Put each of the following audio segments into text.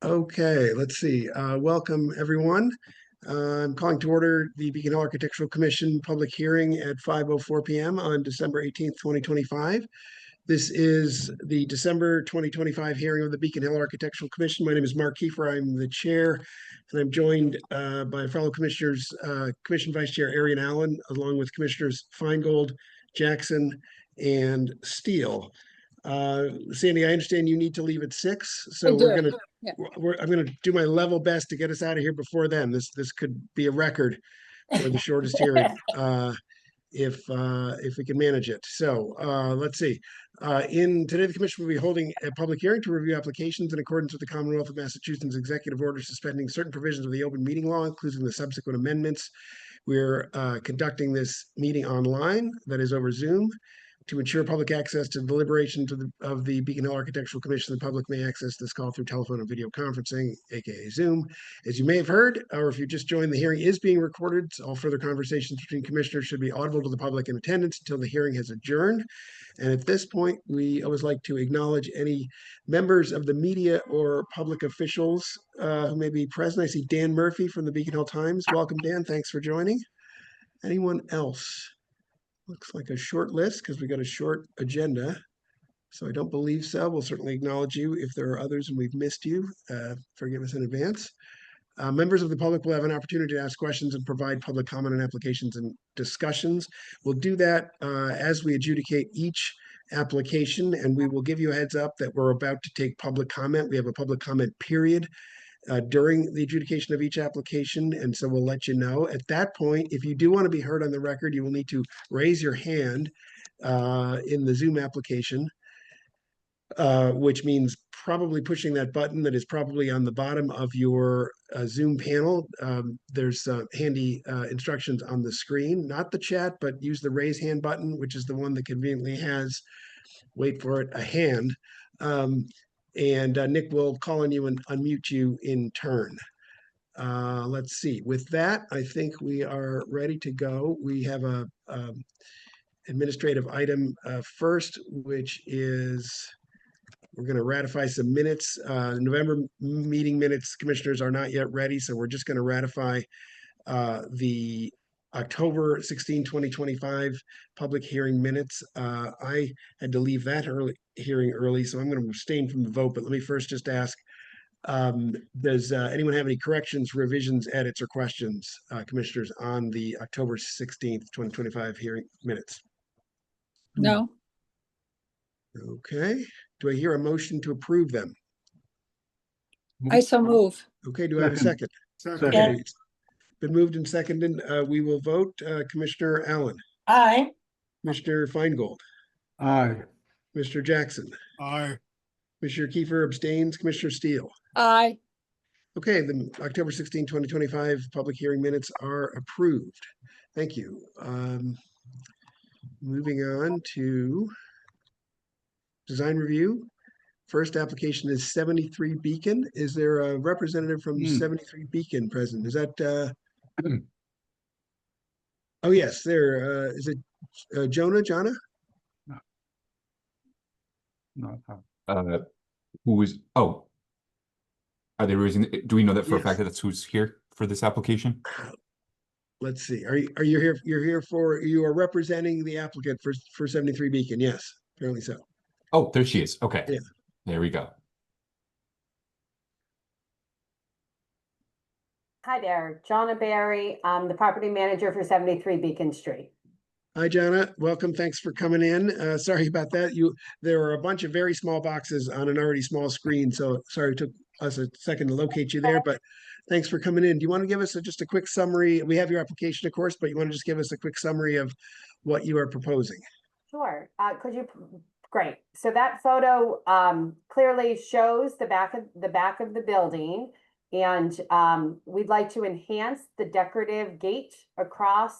Okay, let's see. Welcome, everyone. I'm calling to order the Beacon Hill Architectural Commission public hearing at 5:04 p.m. on December 18th, 2025. This is the December 2025 hearing of the Beacon Hill Architectural Commission. My name is Mark Kiefer. I'm the chair, and I'm joined by fellow commissioners, Commission Vice Chair Arian Allen, along with Commissioners Feingold, Jackson, and Steele. Sandy, I understand you need to leave at 6, so Yeah. I'm gonna do my level best to get us out of here before then. This could be a record for the shortest hearing, if we can manage it. So let's see. Today, the commission will be holding a public hearing to review applications in accordance with the Commonwealth of Massachusetts executive order suspending certain provisions of the open meeting law, including the subsequent amendments. We're conducting this meeting online, that is over Zoom. To ensure public access to deliberations of the Beacon Hill Architectural Commission, the public may access this call through telephone and video conferencing, aka Zoom. As you may have heard, or if you just joined, the hearing is being recorded. All further conversations between commissioners should be audible to the public in attendance until the hearing has adjourned. And at this point, we always like to acknowledge any members of the media or public officials who may be present. I see Dan Murphy from the Beacon Hill Times. Welcome, Dan. Thanks for joining. Anyone else? Looks like a short list because we got a short agenda. So I don't believe so. We'll certainly acknowledge you. If there are others and we've missed you, forgive us in advance. Members of the public will have an opportunity to ask questions and provide public comment on applications and discussions. We'll do that as we adjudicate each application, and we will give you a heads up that we're about to take public comment. We have a public comment period during the adjudication of each application, and so we'll let you know. At that point, if you do want to be heard on the record, you will need to raise your hand in the Zoom application, which means probably pushing that button that is probably on the bottom of your Zoom panel. There's handy instructions on the screen, not the chat, but use the raise hand button, which is the one that conveniently has, wait for it, a hand. And Nick will call on you and unmute you in turn. Let's see. With that, I think we are ready to go. We have a administrative item first, which is we're going to ratify some minutes. November meeting minutes, commissioners, are not yet ready, so we're just going to ratify the October 16, 2025 public hearing minutes. I had to leave that hearing early, so I'm going to abstain from the vote, but let me first just ask, does anyone have any corrections, revisions, edits, or questions, commissioners, on the October 16th, 2025 hearing minutes? No. Okay. Do I hear a motion to approve them? I so move. Okay, do I have a second? Okay. It's been moved and seconded. We will vote. Commissioner Allen. Aye. Commissioner Feingold. Aye. Mr. Jackson. Aye. Commissioner Kiefer abstains. Commissioner Steele. Aye. Okay, the October 16, 2025 public hearing minutes are approved. Thank you. Moving on to design review. First application is 73 Beacon. Is there a representative from 73 Beacon present? Is that oh yes, there is it Jonna? No. Who is, oh, are they raising, do we know that for a Yes. fact that that's who's here for this application? Let's see. Are you here? You're here for, you are representing the applicant for 73 Beacon? Yes, apparently so. Oh, there she is. Okay. Yeah. There we go. Hi there, Jonna Barry. I'm the property manager for 73 Beacon Street. Hi, Jonna. Welcome. Thanks for coming in. Sorry about that. There were a bunch of very small boxes on an already small screen, so sorry it took us a second to locate you there, but thanks for coming in. Do you want to give us just a quick summary? We have your application, of course, but you want to just give us a quick summary of what you are proposing? Sure. Great. So that photo clearly shows the back of the building, and we'd like to enhance the decorative gate across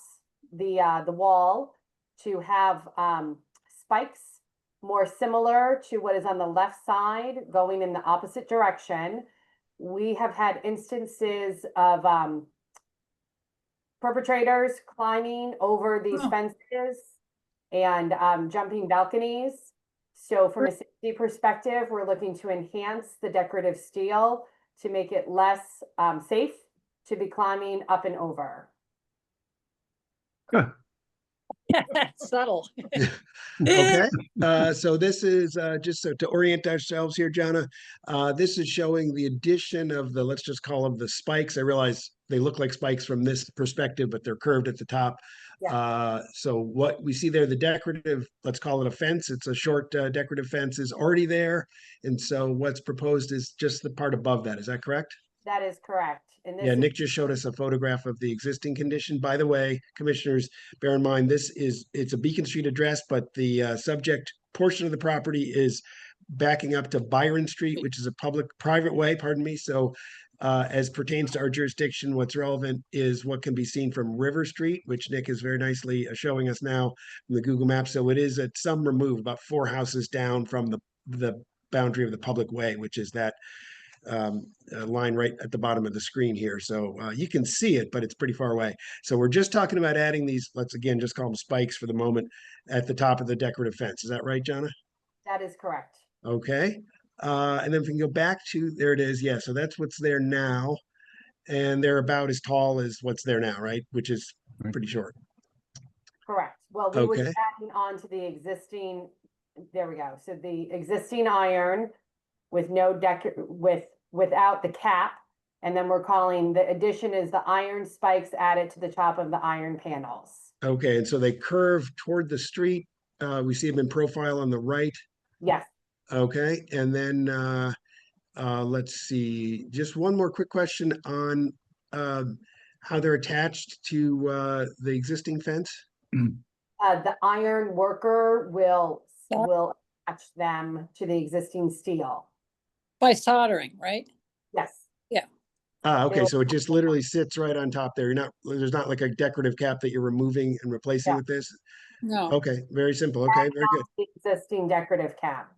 the wall to have spikes more similar to what is on the left side going in the opposite direction. We have had instances of perpetrators climbing over these fences and jumping balconies. So from a safety perspective, we're looking to enhance the decorative steel to make it less safe to be climbing up and over. Subtle. Okay, so this is just so to orient ourselves here, Jana. This is showing the addition of the, let's just call them the spikes. I realize they look like spikes from this perspective, but they're curved at the top. So what we see there, the decorative, let's call it a fence. It's a short decorative fence is already there. And so what's proposed is just the part above that. Is that correct? That is correct. And this Yeah, is Nick just showed us a photograph of the existing condition. By the way, commissioners, bear in mind, it's a Beacon Street address, but the subject portion of the property is backing up to Byron Street, which is a private way, pardon me. So as pertains to our jurisdiction, what's relevant is what can be seen from River Street, which Nick is very nicely showing us now from the Google Maps. So it is at some remove, about 4 houses down from the boundary of the public way, which is that line right at the bottom of the screen here. So you can see it, but it's pretty far away. So we're just talking about adding these, let's again, just call them spikes for the moment, at the top of the decorative fence. Is that right, Jana? that is correct. Okay. And then if we can go back to, there it is. Yeah, so that's what's there now. And they're about as tall as what's there now, right? Which is pretty short. Correct. Well, we would be Okay. adding on to the existing, there we go. So the existing iron with no without the cap. And then we're calling the addition is the iron spikes added to the top of the iron panels. Okay, and so they curve toward the street. We see them in profile on the right. Yes. Okay, and then let's see, just one more quick question on how they're attached to the existing fence. The iron worker will attach them to the existing steel. By soldering, right? Yes. Okay, so it just literally sits right on top there. There's not like a decorative cap that you're removing and replacing Yeah. with this. No. Okay, very simple. Okay, very good. The existing decorative cap.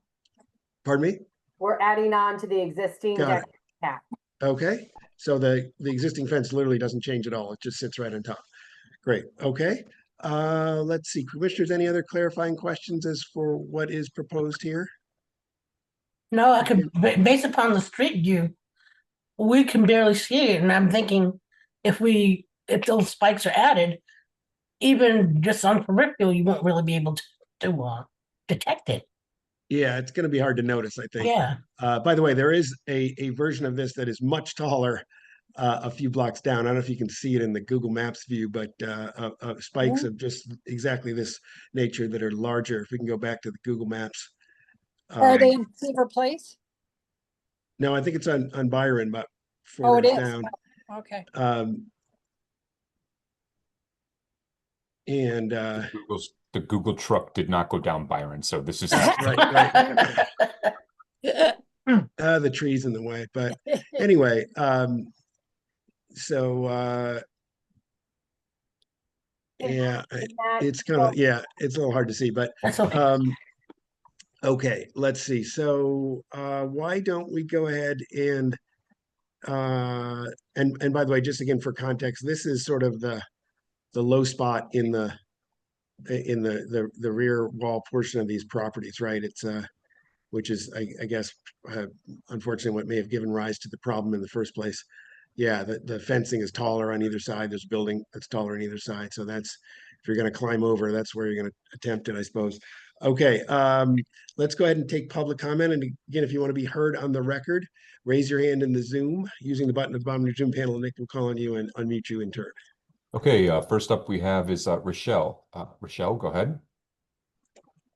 Pardon me? We're adding on to the existing Got it. decorative cap. Okay, so the existing fence literally doesn't change at all. It just sits right on top. Great. Okay. Let's see, commissioners, any other clarifying questions as for what is proposed here? No, I could, based upon the street view, we can barely see it, and I'm thinking if those spikes are added, even just on peripheral, you won't really be able to detect it. Yeah, it's going to be hard to notice, I think. Yeah, By the way, there is a version of this that is much taller, a few blocks down. I don't know if you can see it in the Google Maps view, but spikes of just exactly this nature that are larger. If we can go back to the Google Maps. Are they in Cleaver Place? No, I think it's on Byron, about Oh, 4 it is. down. Okay. And The Google truck did not go down Byron, so this is right. The trees in the way, but anyway, so yeah, it's kind of, yeah, it's a little hard to see, but that's okay. okay, let's see. So why don't we go ahead and by the way, just again for context, this is sort of the low spot in the rear wall portion of these properties, right? It's which is I guess unfortunately what may have given rise to the problem in the first place. Yeah, the fencing is taller on either side. There's a building that's taller on either side. So that's, if you're going to climb over, that's where you're going to attempt it, I suppose. Okay, let's go ahead and take public comment. And again, if you want to be heard on the record, raise your hand in the Zoom using the button at the bottom of your Zoom panel, and Nick will call on you and unmute you in turn. Okay, first up we have is Rochelle. Rochelle, go ahead.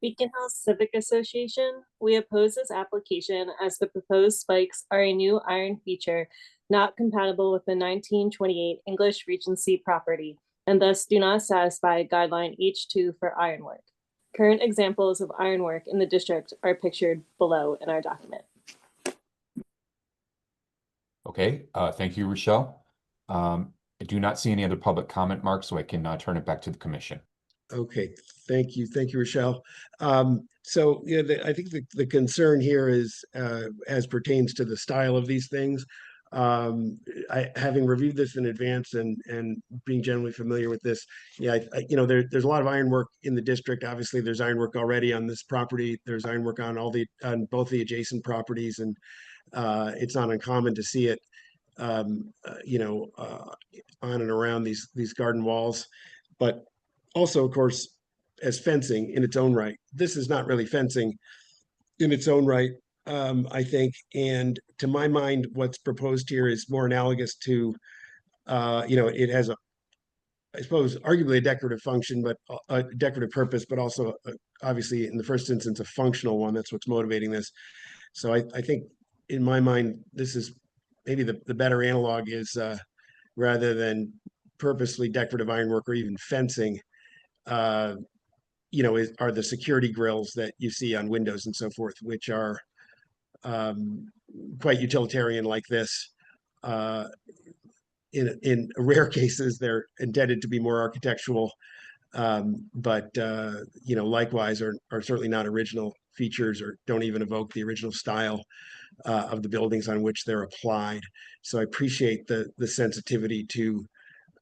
Beacon House Civic Association, we oppose this application as the proposed spikes are a new iron feature not compatible with the 1928 English Regency property and thus do not satisfy guideline H2 for ironwork. Current examples of ironwork in the district are pictured below in our document. Okay, thank you, Rochelle. I do not see any other public comment, Mark, so I can turn it back to the commission. Okay, thank you, Rochelle. So yeah, I think the concern here is as pertains to the style of these things. Having reviewed this in advance and being generally familiar with this, yeah, there's a lot of ironwork in the district. Obviously, there's ironwork already on this property. There's ironwork on both the adjacent properties, and it's not uncommon to see it, on and around these garden walls. But also, of course, as fencing in its own right. This is not really fencing in its own right, I think. And to my mind, what's proposed here is more analogous to, it has I suppose, arguably a decorative function, but a decorative purpose, but also obviously in the first instance, a functional one. That's what's motivating this. So I think in my mind, this is maybe the better analog is, rather than purposely decorative ironwork or even fencing, are the security grills that you see on windows and so forth, which are quite utilitarian like this. In rare cases, they're intended to be more architectural, but likewise are certainly not original features or don't even evoke the original style of the buildings on which they're applied. So I appreciate the sensitivity to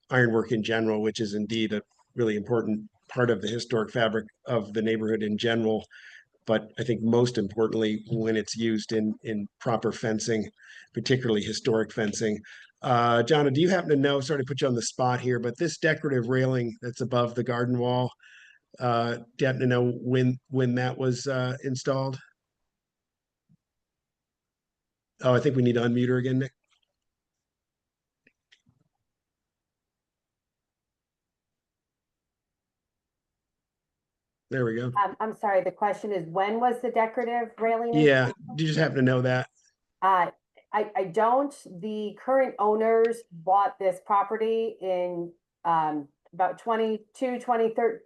ironwork in general, which is indeed a really important part of the historic fabric of the neighborhood in general. But I think most importantly, when it's used in proper fencing, particularly historic fencing. Jonna, do you happen to know, sorry to put you on the spot here, but this decorative railing that's above the garden wall, do you happen to know when that was installed? Oh, I think we need to unmute her again, Nick. There we go. I'm sorry, the question is, when was the decorative railing? Yeah, do you just happen to know that? I don't. The current owners bought this property in about 22, 23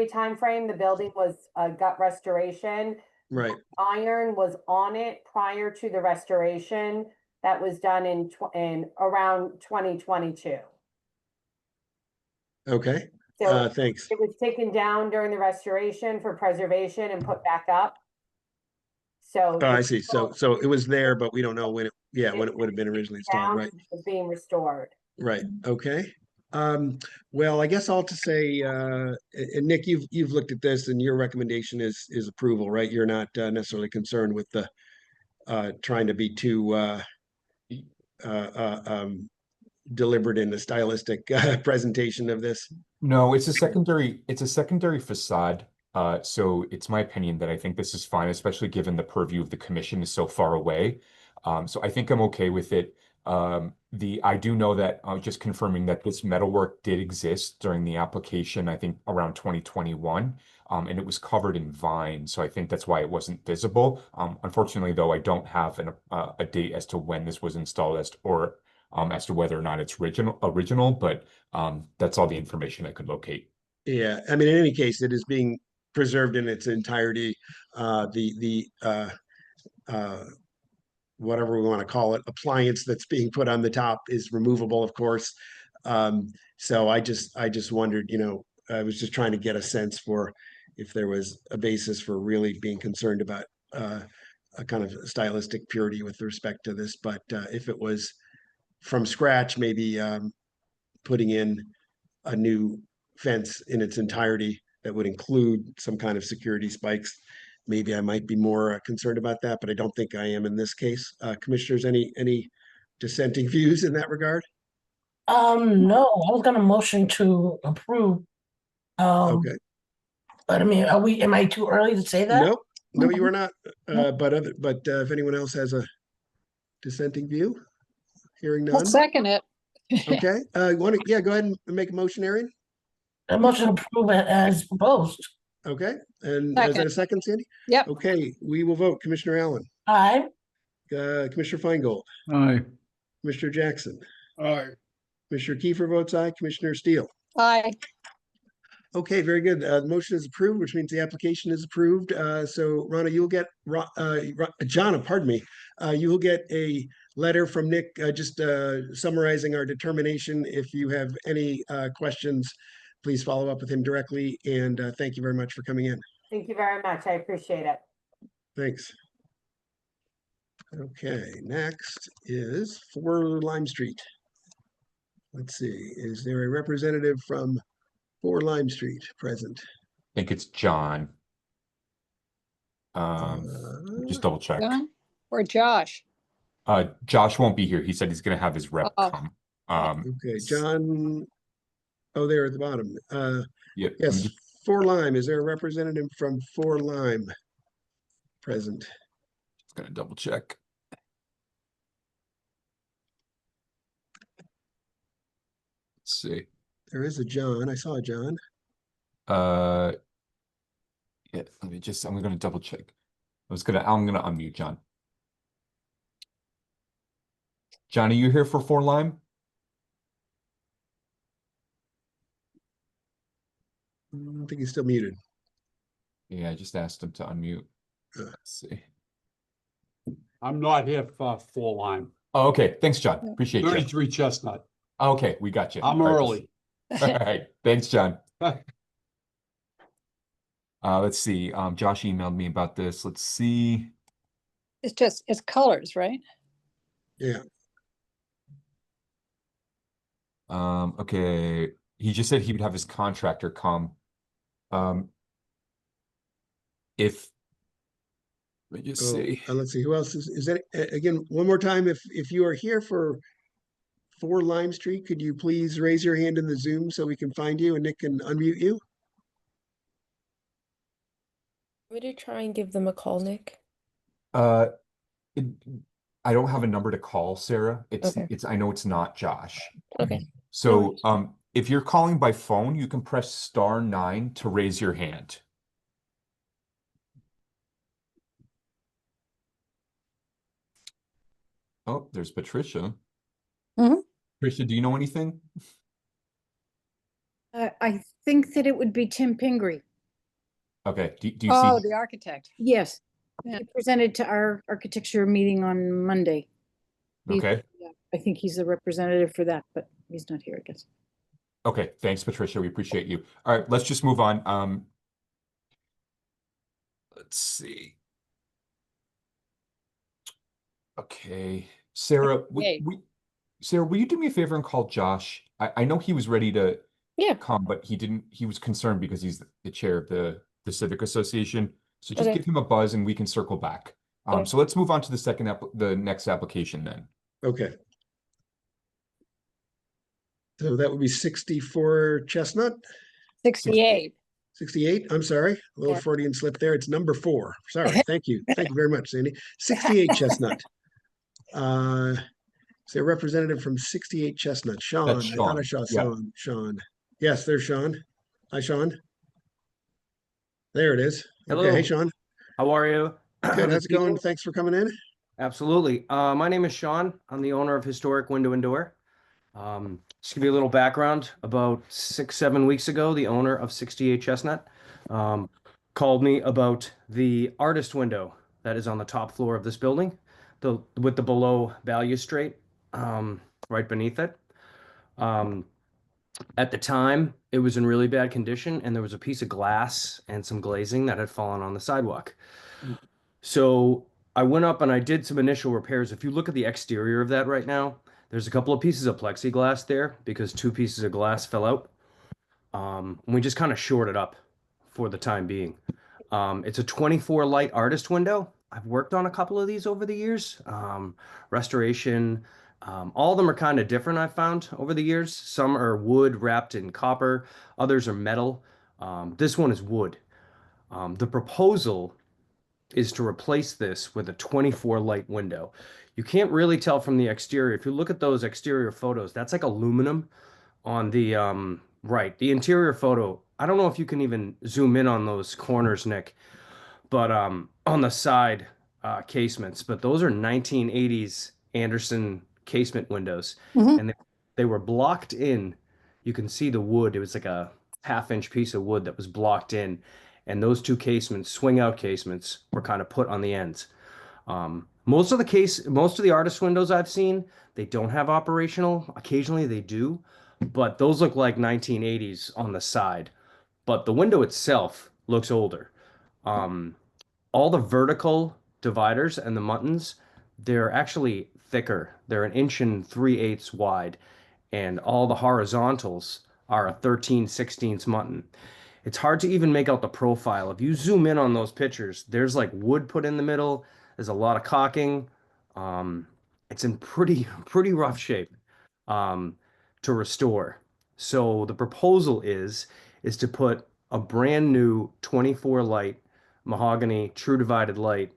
timeframe. The building was gut restoration. Right. Iron was on it prior to the restoration that was done in around 2022. Okay. So Thanks. it was taken down during the restoration for preservation and put back up. So Oh, I see. So it was there, but we don't know when when it would have been originally installed, right? Was being restored. Right. Okay. Well, I guess all to say, and Nick, you've looked at this, and your recommendation is approval, right? You're not necessarily concerned with the trying to be too deliberate in the stylistic presentation of this. No, it's a secondary facade. So it's my opinion that I think this is fine, especially given the purview of the commission is so far away. So I think I'm okay with it. I do know that just confirming that this metalwork did exist during the application, I think around 2021, and it was covered in vine. So I think that's why it wasn't visible. Unfortunately, though, I don't have a date as to when this was installed as to whether or not it's original, but that's all the information I could locate. Yeah, I mean, in any case, it is being preserved in its entirety. Whatever we want to call it, appliance that's being put on the top is removable, of course. So I just wondered, I was just trying to get a sense for if there was a basis for really being concerned about a kind of stylistic purity with respect to this. But if it was from scratch, maybe putting in a new fence in its entirety that would include some kind of security spikes, maybe I might be more concerned about that, but I don't think I am in this case. Commissioners, any dissenting views in that regard? No, I was gonna motion to approve. Okay. But I mean, am I too early to say that? Nope. No, you are not. But if anyone else has a dissenting view, hearing I'll none. second it. Okay. Go ahead and make a motion, Aaron. A motion to approve it as proposed. Okay. And is that a second, Sandy? Yep. Okay, we will vote. Commissioner Allen, Aye. Commissioner Feingold, Aye. Commissioner Jackson, Aye. Commissioner Kiefer votes aye, Commissioner Steele. Aye. Okay, very good. The motion is approved, which means the application is approved. So Rana, you'll get, Jonna, pardon me, you will get a letter from Nick, just summarizing our determination. If you have any questions, please follow up with him directly. And thank you very much for coming in. Thank you very much. I appreciate it. Thanks. Okay, next is 4 Lime Street. Let's see, is there a representative from 4 Lime Street present? I think it's John. Just double check. John or Josh? Josh won't be here. He said he's gonna have his rep Oh. come. Okay, John, oh, there at the bottom. Yeah, Yes, 4 Lime, is there a representative from 4 Lime present? just gonna double check. Let's see. There is a John, I saw a John. Yeah, I'm gonna double check. I'm gonna unmute John. John, are you here for 4 Lime? I think he's still muted. Yeah, I just asked him to unmute. Let's see. I'm not here for 4 Lime. Oh, okay. Thanks, John. Appreciate you. 33 Chestnut. Okay, we got you. I'm All right. early. All right. Thanks, John. Let's see. Josh emailed me about this. Let's see. It's colors, right? Yeah, Okay. He just said he would have his contractor come. If let me just see. let's see, who else is that? Again, one more time, if you are here for 4 Lime Street, could you please raise your hand in the Zoom so we can find you and Nick can unmute you? Would you try and give them a call, Nick? I don't have a number to call, Sarah. Okay. I know it's not Josh. Okay. So if you're calling by phone, you can press *9 to raise your hand. Oh, there's Patricia. Mhm. Patricia, do you know anything? I think that it would be Tim Pingree. Okay. Do you Oh, see? the architect. Yes. Yeah. He presented to our architecture meeting on Monday. He's- Okay. yeah, I think he's the representative for that, but he's not here, I guess. Okay. Thanks, Patricia. We appreciate you. All right, let's just move on. Let's see. Okay. Sarah, Okay. Sarah, will you do me a favor and call Josh? I know he was ready to Yeah. come, but he was concerned because he's the chair of the Civic Association. So just Okay. give him a buzz and we can circle back. Okay. So let's move on to the next application then. Okay. So that would be 64 Chestnut, 68. 68, I'm sorry, a little Yeah. Freudian slip there, it's number 4, sorry, thank you very much, Sandy. 68 Chestnut. Is there a representative from 68 Chestnut? Sean, I thought I Sean, saw yeah. Sean. Yes, there's Sean. Hi, Sean. There it is. Okay, Hello. hey, Sean. How are you? Good, how's This it going? evening? Thanks for coming in. Absolutely. My name is Sean. I'm the owner of Historic Window and Door. Just give you a little background. About 6-7 weeks ago, the owner of 68 Chestnut called me about the artist window that is on the top floor of this building, with the below balustrade right beneath it. At the time, it was in really bad condition, and there was a piece of glass and some glazing that had fallen on the sidewalk. So I went up and I did some initial repairs. If you look at the exterior of that right now, there's a couple of pieces of plexiglass there because 2 pieces of glass fell out. And we just kind of shored it up for the time being. It's a 24 light artist window. I've worked on a couple of these over the years. Restoration. All of them are kind of different, I've found over the years. Some are wood wrapped in copper. Others are metal. This one is wood. The proposal is to replace this with a 24 light window. You can't really tell from the exterior. If you look at those exterior photos, that's like aluminum on the right. The interior photo, I don't know if you can even zoom in on those corners, Nick, but on the side casements, but those are 1980s Anderson casement windows. Mhm. And they were blocked in. You can see the wood. It was like a 1/2 inch piece of wood that was blocked in. And those 2 casements, swing out casements, were kind of put on the ends. Most of the artist windows I've seen, they don't have operational. Occasionally they do, but those look like 1980s on the side. But the window itself looks older. All the vertical dividers and the muntins, they're actually thicker. They're 1 3/8 inches wide, and all the horizontals are a 13/16 mutton. It's hard to even make out the profile. If you zoom in on those pictures, there's like wood put in the middle. There's a lot of caulking. It's in pretty rough shape to restore. So the proposal is to put a brand new 24 light mahogany true divided light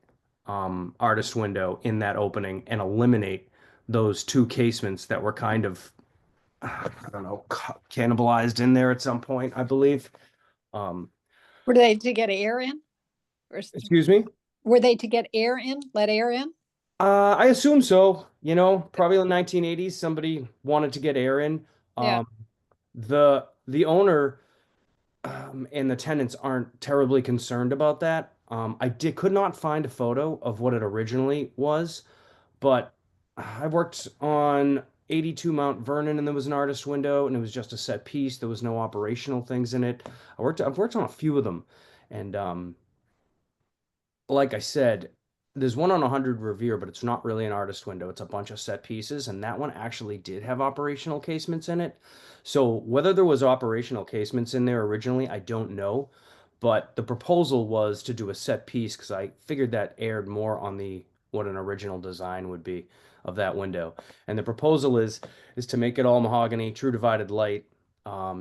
artist window in that opening and eliminate those two casements that were kind of, I don't know, cannibalized in there at some point, I believe. Were they to get air in? Or Excuse me? were they to get air in, let air in? I assume so. You know, probably in the 1980s, somebody wanted to get air in. Yeah. The owner and the tenants aren't terribly concerned about that. Could not find a photo of what it originally was, but I worked on 82 Mount Vernon and there was an artist window and it was just a set piece. There was no operational things in it. I've worked on a few of them, and like I said, there's one on 100 Revere, but it's not really an artist window. It's a bunch of set pieces, and that one actually did have operational casements in it. So whether there was operational casements in there originally, I don't know. But the proposal was to do a set piece because I figured that aired more on the what an original design would be of that window. And the proposal is to make it all mahogany, true divided light.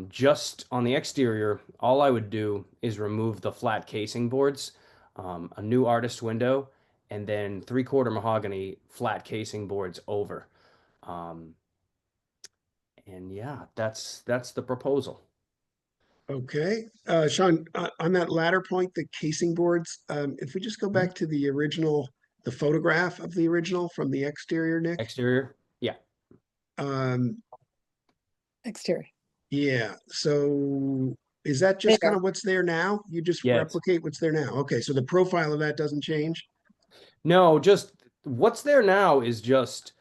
Just on the exterior, all I would do is remove the flat casing boards, a new artist window, and then 3/4 mahogany flat casing boards over. And yeah, that's the proposal. Okay, Sean, on that latter point, the casing boards, if we just go back to the original, the photograph of the original from the exterior, Nick. Exterior? Yeah. Exterior. Yeah, so is that just There. kind of what's there now? You just Yes. replicate what's there now? Okay, so the profile of that doesn't change? No, just what's there now is just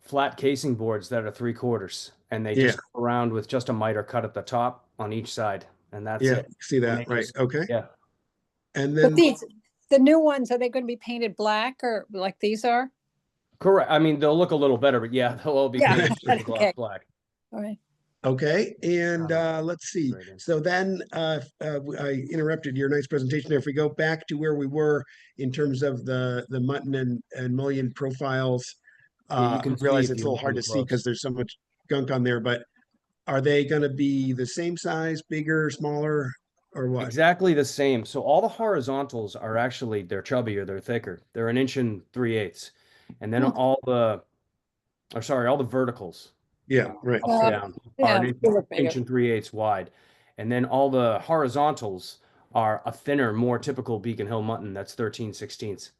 flat casing boards that are 3/4, and they just go around with just a miter cut at the top on each side, and that's Yeah, it. see And that, they right, just- okay. Yeah. And But then, these, the new ones, are they going to be painted black or like these are? Correct. I mean, they'll look a little better, but yeah, they'll all be Yeah, painted with gloss okay. black. All right. okay, and let's see. Right in. So then, I interrupted your nice presentation there. If we go back to where we were in terms of the mutton and mullion profiles, Yeah, you I can realize see if it's a you little look hard really to see because close. there's so much gunk on there, but are they gonna be the same size, bigger, smaller, or what? Exactly the same. So all the horizontals are actually, they're chubbier, they're thicker. They're 1 3/8 inches. And then all the verticals Yeah, right. up Uh, and down yeah, are an they look inch bigger. and 3/8 wide. And then all the horizontals are a thinner, more typical Beacon Hill mutton that's 13/16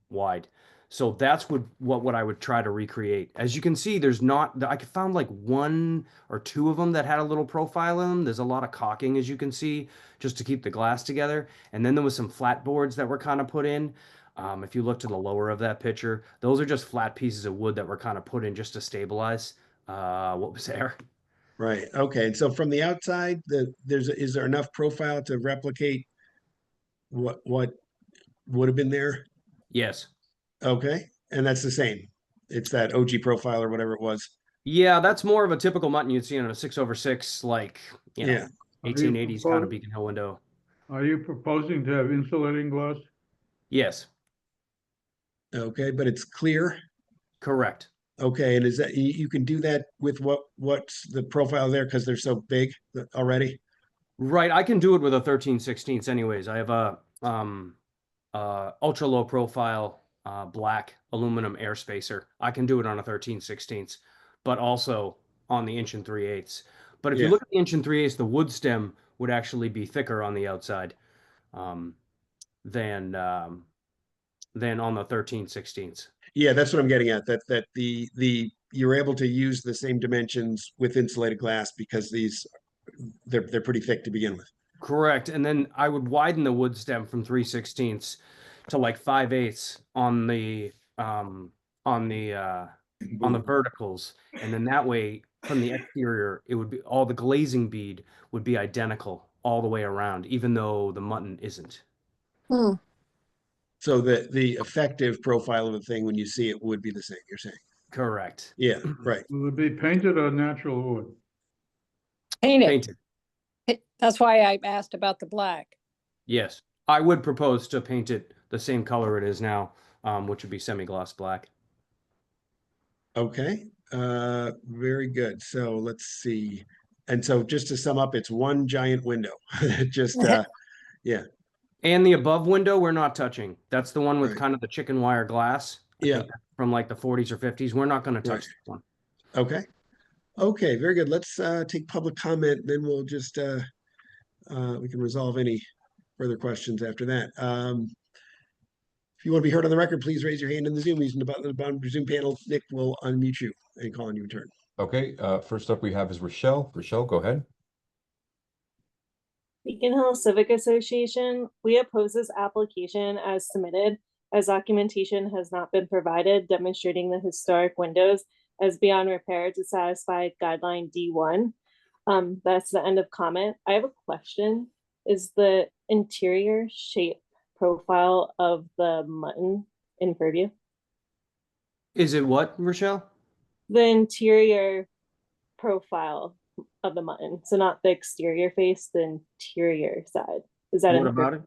wide. So that's what I would try to recreate. As you can see, there's not, I found like 1 or 2 of them that had a little profile in them. There's a lot of caulking, as you can see, just to keep the glass together. And then there was some flat boards that were kind of put in. If you look to the lower of that picture, those are just flat pieces of wood that were kind of put in just to stabilize what was there. Right, okay, and so from the outside, is there enough profile to replicate what would have been there? Yes. Okay, and that's the same. It's that OG profile or whatever it was. Yeah, that's more of a typical mutton you'd see on a 6/6, like, Yeah. 1880s kind of Beacon Hill window. Are you proposing to have insulating glass? Yes, Okay, but it's clear. correct. Okay, and is that you can do that with what's the profile there because they're so big already? Right, I can do it with a 13/16 anyways. I have a ultra low profile black aluminum air spacer. I can do it on a 13/16, but also on the 1 3/8 inches. But if you Yeah. look at the 1 3/8 inches, the wood stem would actually be thicker on the outside than on the 13/16. Yeah, that's what I'm getting at. That the you're able to use the same dimensions with insulated glass because they're pretty thick to begin with. Correct. And then I would widen the wood stem from 3/16 to like 5/8 on the verticals. And then that way from the exterior, it would be all the glazing bead would be identical all the way around, even though the mutton isn't. Hmm. So the effective profile of the thing when you see it would be the same, you're saying? Correct. Yeah, right. Will it be painted or natural wood? Paint it. Painted. That's why I asked about the black. Yes. I would propose to paint it the same color it is now, which would be semi-gloss black. Okay, very good. So let's see. And so just to sum up, it's one giant window. Just yeah. And the above window, we're not touching. That's the one with Right. kind of the chicken wire glass. I Yeah. think that's from like the 40s or 50s. We're not going to touch Right. this one. Okay. Okay, very good. Let's take public comment, then we'll just we can resolve any further questions after that. If you want to be heard on the record, please raise your hand in the Zoom using the button at the bottom of your Zoom panel. Nick will unmute you and call on you in turn. Okay, first up we have is Rochelle. Rochelle, go ahead. Beacon Hill Civic Association, we oppose this application as submitted, as documentation has not been provided demonstrating the historic windows as beyond repair to satisfy guideline D1. That's the end of comment. I have a question. Is the interior shape profile of the mutton in purview? Is it what, Rochelle? The interior profile of the mutton, so not the exterior face, the interior side. Is that What in about it?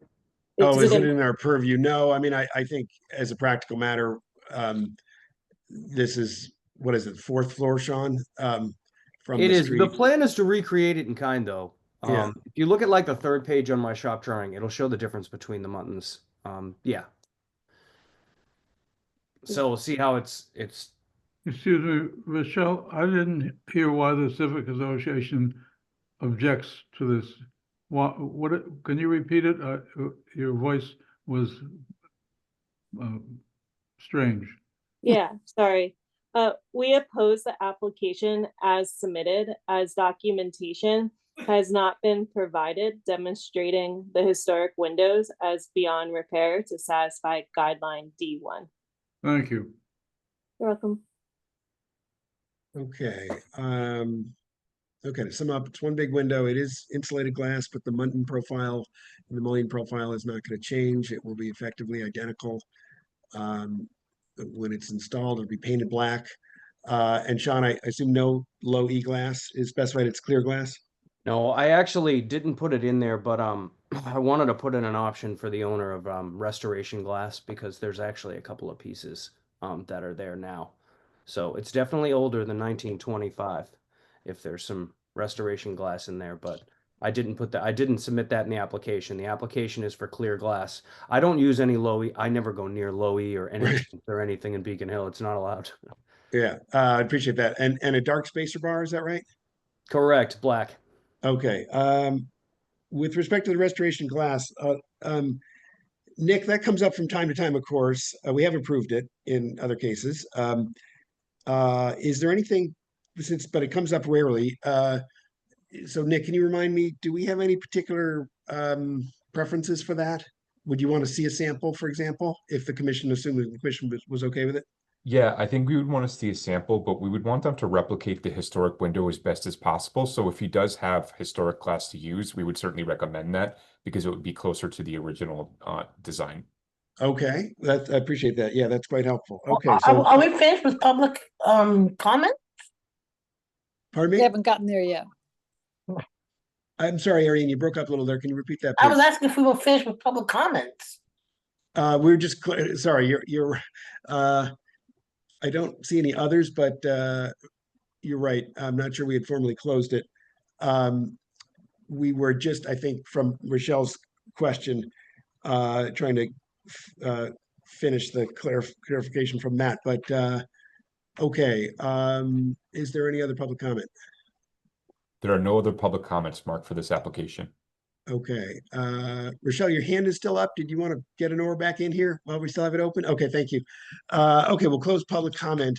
Oh, is it in- in our purview? No, I mean, I think as a practical matter, this is, what is it, fourth floor, Sean? From It the is. street. The plan is to recreate it in kind, though. Yeah. If you look at like the third page on my shop drawing, it'll show the difference between the muttons. Yeah. So we'll see how it's. Excuse me, Rochelle, I didn't hear why the Civic Association objects to this. What, can you repeat it? Your voice was strange. Yeah, sorry. We oppose the application as submitted, as documentation has not been provided demonstrating the historic windows as beyond repair to satisfy guideline D1. Thank you. You're welcome. Okay. Okay, to sum up, it's one big window. It is insulated glass, but the muntin profile and the mullion profile is not going to change. It will be effectively identical. When it's installed, it'll be painted black. And Sean, I assume no low E glass is specified. It's clear glass. No, I actually didn't put it in there, but I wanted to put in an option for the owner of restoration glass because there's actually a couple of pieces that are there now. So it's definitely older than 1925 if there's some restoration glass in there, but I didn't put that. I didn't submit that in the application. The application is for clear glass. I don't use any low E. I never go near low E or any or anything in Beacon Hill. It's not allowed. Yeah, I appreciate that. And a dark spacer bar, is that right? Correct, black. Okay. With respect to the restoration glass, Nick, that comes up from time to time, of course. We have approved it in other cases. Is there anything but it comes up rarely. So Nick, can you remind me, do we have any particular preferences for that? Would you want to see a sample, for example, if the commission, assuming the commission was okay with it? Yeah, I think we would want to see a sample, but we would want them to replicate the historic window as best as possible. So if he does have historic glass to use, we would certainly recommend that because it would be closer to the original design. Okay, I appreciate that. Yeah, that's quite helpful. Okay, so Are we finished with public comment? pardon We me? haven't gotten there yet. I'm sorry, Ariane, you broke up a little there. Can you repeat that, I was please? asking if we were finished with public comments. We were just sorry, you're I don't see any others, but you're right. I'm not sure we had formally closed it. We were just, I think, from Rochelle's question, trying to finish the clarification from Matt. But okay, is there any other public comment? There are no other public comments, Mark, for this application. Okay, Rochelle, your hand is still up. Did you want to get an oar back in here while we still have it open? Okay, thank you. Okay, we'll close public comment.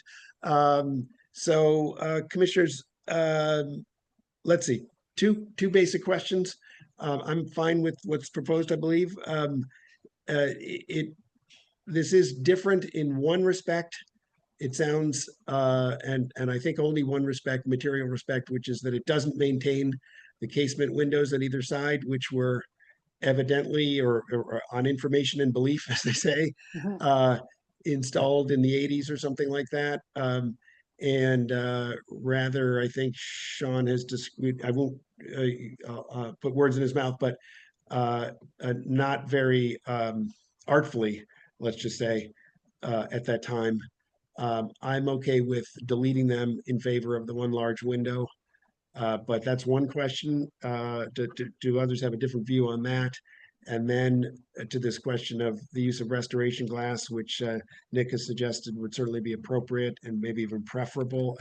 Commissioners, let's see, two basic questions. I'm fine with what's proposed, I believe. This is different in one respect. It sounds, and I think only one respect, material respect, which is that it doesn't maintain the casement windows at either side, which were evidently or on information and belief, as they say, Mhm. installed in the 80s or something like that. And rather, I think Sean has I won't put words in his mouth, but not very artfully, let's just say, at that time. I'm okay with deleting them in favor of the one large window. But that's one question. Do others have a different view on that? And then to this question of the use of restoration glass, which Nick has suggested would certainly be appropriate and maybe even preferable.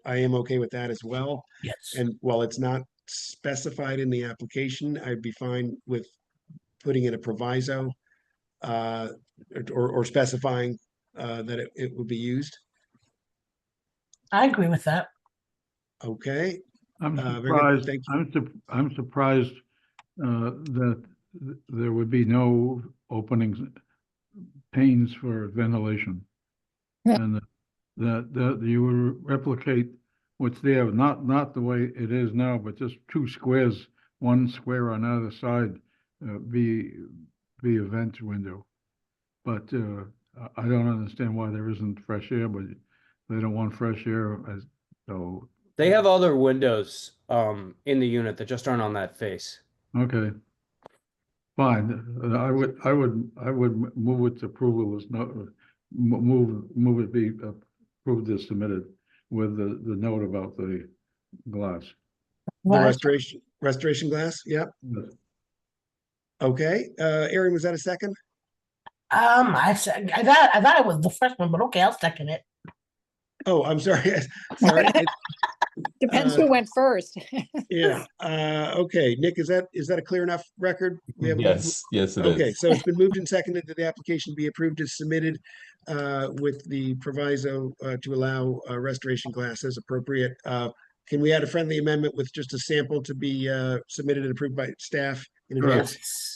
I am okay with that as well. Yes. And while it's not specified in the application, I'd be fine with putting in a proviso uh, or specifying that it would be used. I agree with that. Okay. I'm Very good. surprised, Thank I'm surprised that there would be no openings, panes for ventilation. Yeah. And that you would replicate what's there, not the way it is now, but just two squares, one square on either side, be a vent window. But I don't understand why there isn't fresh air, but they don't want fresh air, so, They have other windows in the unit that just aren't on that face. okay. Fine, I would move its approval as no, move it be approved as submitted with the note about the glass. The restoration glass. Yep. Yes. Okay. Aaron, was that a second? I thought it was the first one, but okay, I'll second it. Oh, I'm sorry. Sorry. Depends who went first. Yeah. Okay. Nick, is that a clear enough record? We have Yes, yes, it is. Okay, so it's been moved and seconded that the application be approved as submitted with the proviso to allow restoration glass as appropriate. Can we add a friendly amendment with just a sample to be submitted and approved by staff in Sure. advance?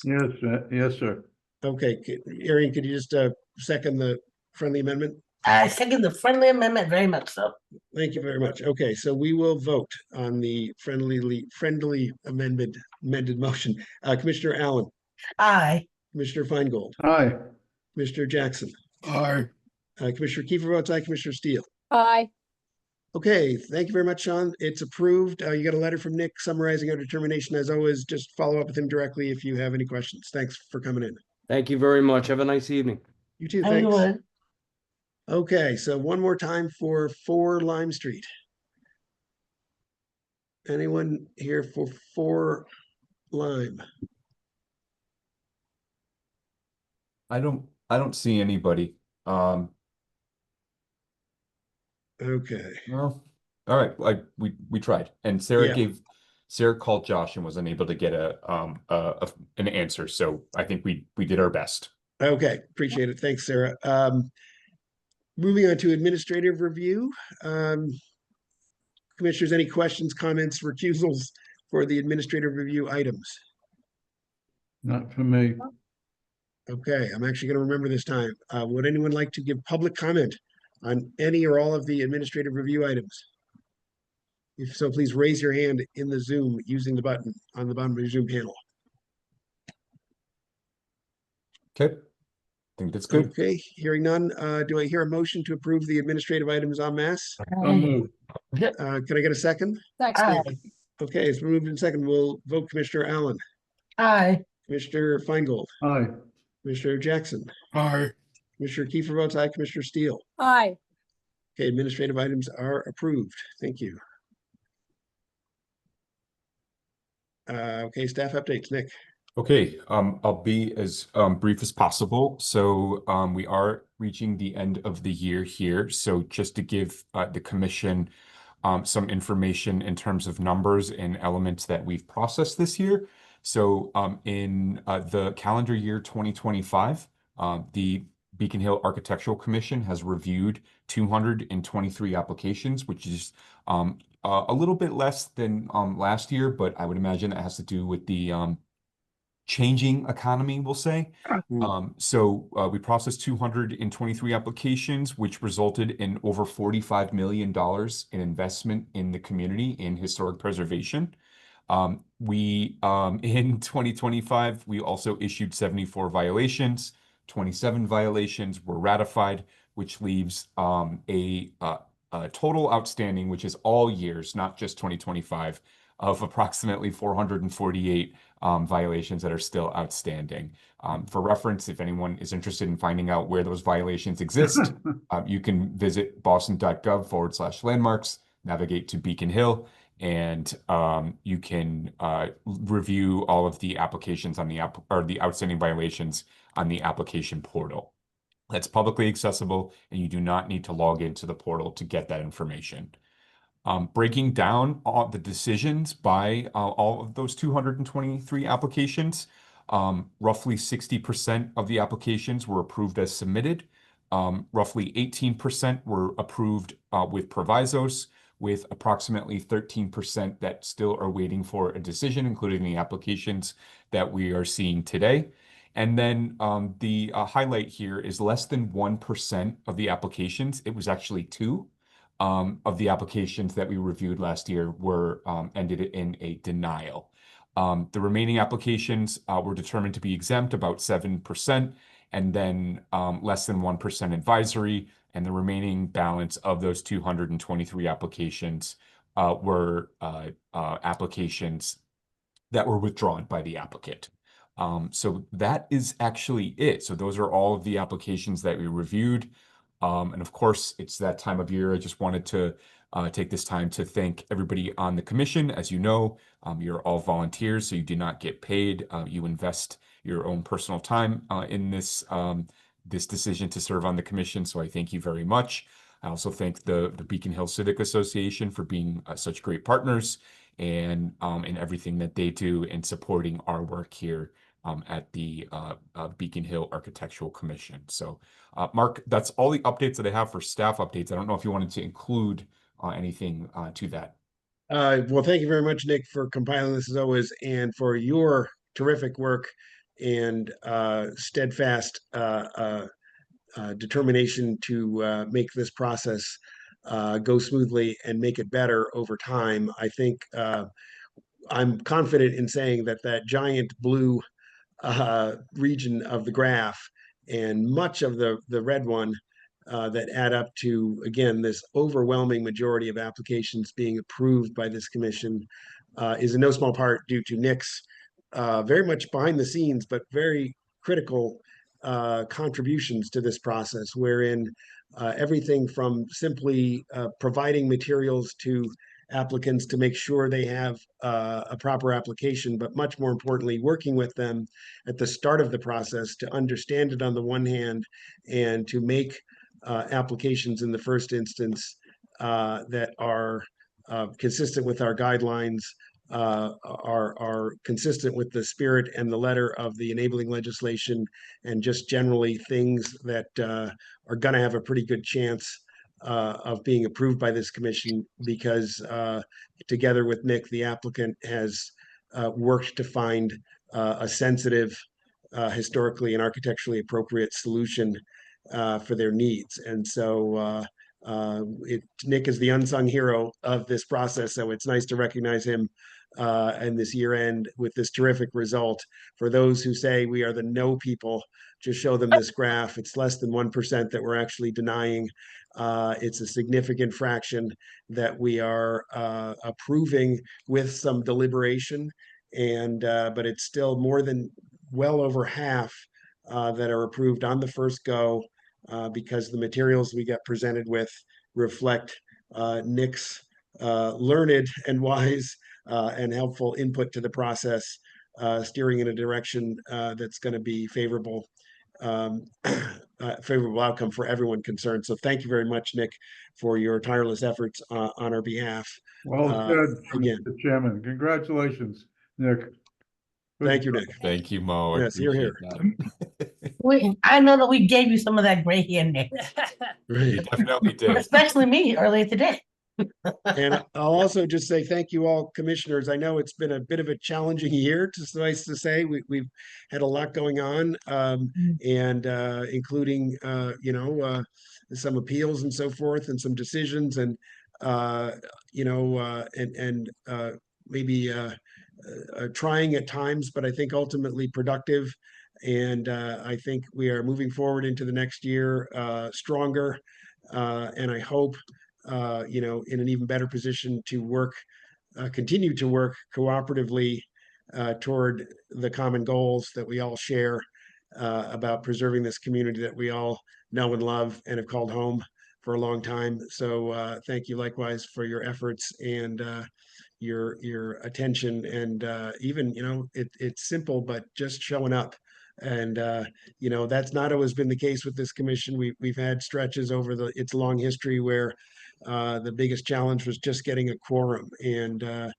Yes, sir. Okay, Arian, could you just second the friendly amendment? I second the friendly amendment very much so. Thank you very much. Okay, so we will vote on the friendly amended motion. Commissioner Allen, Aye. Commissioner Feingold, Aye. Commissioner Jackson, Aye. Commissioner Kiefer votes aye, Commissioner Steele. Aye. Okay, thank you very much, Sean. It's approved. You got a letter from Nick summarizing our determination. As always, just follow up with him directly if you have any questions. Thanks for coming in. Thank you very much. Have a nice evening. You too, I thanks. would. Okay, so one more time for 4 Lime Street. Anyone here for 4 Lime? I don't see anybody. Okay. Well, all right. We tried, and Sarah Yeah. called Josh and was unable to get an answer. So I think we did our best. Okay, appreciate it. Thanks, Sarah. Moving on to administrative review. Commissioners, any questions, comments, recusals for the administrative review items? Not for me. Okay, I'm actually going to remember this time. Would anyone like to give public comment on any or all of the administrative review items? If so, please raise your hand in the Zoom using the button on the bottom of your Zoom panel. Okay, I think that's good. Okay, hearing none. Do I hear a motion to approve the administrative items en masse? So moved. Can I get a second? Second. Aye. Okay, it's been moved in second. We'll vote Commissioner Allen, Aye. Commissioner Feingold, Aye. Commissioner Jackson, Aye. Commissioner Kiefer votes aye, Commissioner Steele. Aye. Okay, administrative items are approved. Thank you. Okay, staff updates, Nick. Okay, I'll be as brief as possible. So we are reaching the end of the year here. So just to give the commission some information in terms of numbers and elements that we've processed this year. So in the calendar year 2025, the Beacon Hill Architectural Commission has reviewed 223 applications, which is a little bit less than last year, but I would imagine that has to do with the changing economy, we'll say. So we processed 223 applications, which resulted in over $45 million in investment in the community in historic preservation. In 2025, we also issued 74 violations. 27 violations were ratified, which leaves a total outstanding, which is all years, not just 2025, of approximately 448 violations that are still outstanding. For reference, if anyone is interested in finding out where those violations exist, you can visit boston.gov/landmarks, navigate to Beacon Hill, and you can review all of the applications on the the outstanding violations on the application portal. That's publicly accessible, and you do not need to log into the portal to get that information. Breaking down all the decisions by all of those 223 applications, roughly 60% of the applications were approved as submitted. Roughly 18% were approved with provisos, with approximately 13% that still are waiting for a decision, including the applications that we are seeing today. And then the highlight here is less than 1% of the applications. It was actually 2 of the applications that we reviewed last year were ended in a denial. The remaining applications were determined to be exempt, about 7%, and then less than 1% advisory, and the remaining balance of those 223 applications were applications that were withdrawn by the applicant. So that is actually it. So those are all of the applications that we reviewed. And of course, it's that time of year. I just wanted to take this time to thank everybody on the commission. As you know, you're all volunteers, so you do not get paid. You invest your own personal time in this decision to serve on the commission. So I thank you very much. I also thank the Beacon Hill Civic Association for being such great partners and in everything that they do in supporting our work here at the Beacon Hill Architectural Commission. So, Mark, that's all the updates that I have for staff updates. I don't know if you wanted to include anything to that. Well, thank you very much, Nick, for compiling this as always, and for your terrific work and steadfast determination to make this process go smoothly and make it better over time. I think I'm confident in saying that that giant blue region of the graph and much of the red one that add up to, again, this overwhelming majority of applications being approved by this commission is in no small part due to Nick's very much behind the scenes, but very critical contributions to this process, wherein everything from simply providing materials to applicants to make sure they have a proper application, but much more importantly, working with them at the start of the process to understand it on the one hand and to make applications in the first instance that are consistent with our guidelines, are consistent with the spirit and the letter of the enabling legislation, and just generally things that are going to have a pretty good chance of being approved by this commission, because together with Nick, the applicant has worked to find a sensitive, historically and architecturally appropriate solution for their needs. And so Nick is the unsung hero of this process, so it's nice to recognize him and this year end with this terrific result. For those who say we are the no people, just show them this graph. It's less than 1% that we're actually denying. It's a significant fraction that we are approving with some deliberation, and but it's still more than well over half that are approved on the first go, because the materials we get presented with reflect Nick's learned and wise and helpful input to the process, steering in a direction that's going to be favorable outcome for everyone concerned. So thank you very much, Nick, for your tireless efforts on our behalf. Well said, again. Mr. Chairman. Congratulations, Nick. Thank you, Nick. Thank you, Mo. I Yes, you're here. I know that we gave you some of that gray hair, Nick. You definitely did. Especially me earlier today. And I'll also just say thank you all commissioners. I know it's been a bit of a challenging year, suffice to say. We've had a lot going on, and including some appeals and so forth, and some decisions, and maybe trying at times, but I think ultimately productive. And I think we are moving forward into the next year stronger. And I hope, in an even better position to work, continue to work cooperatively toward the common goals that we all share about preserving this community that we all know and love and have called home for a long time. So thank you likewise for your efforts and your attention, and even it's simple, but just showing up. And that's not always been the case with this commission. We've had stretches over its long history where the biggest challenge was just getting a quorum, and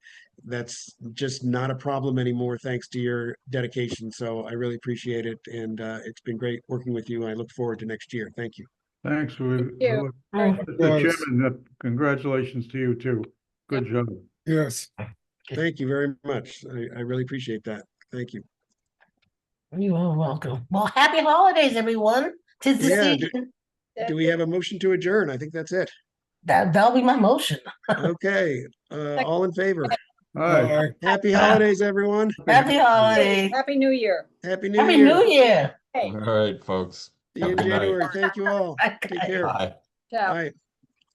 that's just not a problem anymore thanks to your dedication. So I really appreciate it, and it's been great working with you. I look forward to next year. Thank you. Thanks. you. Mr. Chairman, congratulations to you too. Good job. Yes. Thank you very much. I really appreciate that. Thank you. You are welcome. Well, happy holidays, everyone. 'Tis the Yeah, season. Do we have a motion to adjourn? I think that's it. That'll be my motion. Okay, all in favor? All right. Happy holidays, everyone. Happy holidays. Happy New Year. Happy New Happy Year. New Year. Hey, All right, folks. See you Have in a good night. January. Thank you all. Take care. Bye. ciao. Bye.